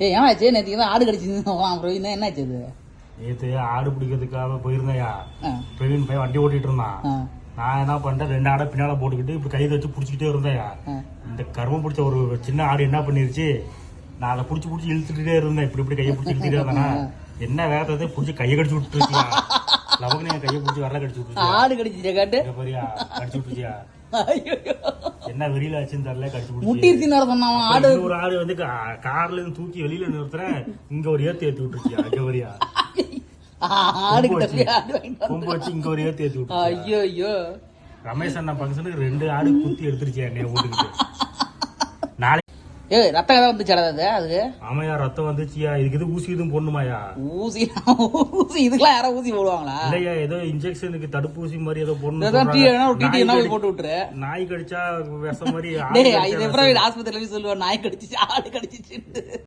ஏன்னாச்சு நேற்றுக்கு தான் ஆடு கடிச்சிருந்தான் பிரவீன், என்னாச்சு அது? நேற்று ஆடு பிடிக்கிறதுக்காக போயிருந்தையா, பிரவீன் போய் வண்டி ஓட்டிட்டு இருந்தான். நான் என்ன பண்ணிட்டேன், 2 ஆடை பின்னால போட்டுக்கிட்டு இப்படி கையை வச்சு பிடிச்சிக்கிட்டே இருந்தேயா. இந்த கருமம் பிடிச்ச ஒரு சின்ன ஆடு என்ன பண்ணிருச்சு, நான் அதை பிடிச்சி இழுத்துட்டே இருந்தேன். இப்படி கையை பிடிச்சி இழுத்துட்டே இருந்தேன்னா என்ன வேகத்தை பிடிச்சி கையை கடிச்சு விட்டுருச்சியா. லவங்க என் கையை பிடிச்சி வரல கடிச்சு விட்டுருச்சு. ஆடு கடிச்சியா காட்டு பெரியா கடிச்சு விட்டுருச்சியா. என்ன வெளியில ஆச்சுன்னு தெரியல, கடிச்சு விட்டுருச்சு. ஒரு ஆடு வந்து கார்ல இருந்து தூக்கி வெளியில நிறுத்துறேன், இங்க ஒரு ஏத்தி விட்டுருச்சியா. இங்க வரியா கொம்பு வச்சு இங்க ஒரு ஏத்தி விட்டு. ஐயோ ரமேஷ் அண்ணா பங்கனுக்கு 2 ஆடு குத்தி எடுத்துருச்சியா என்னைய ஓட்டுக்கிட்டு. நாளைக்கு ரத்தம் கதை வந்துச்சாடா அதுக்கு? ஆமாயா ரத்தம் வந்துச்சியா. இதுக்கு இது ஊசி இதுவும் போடணுமாயா? ஊசி இதுக்கெல்லாம் யாராவது ஊசி போடுவாங்களா? இல்லையா, ஏதோ இன்ஜெக்ஷனுக்கு தடுப்பூசி மாதிரி ஏதோ போடணும். போட்டு விட்டுரு. நாய் கடிச்சா விஷம் மாதிரி ஆஸ்பத்திரியில சொல்லுவா நாய் கடிச்சிச்சு ஆடு கடிச்சிச்சு.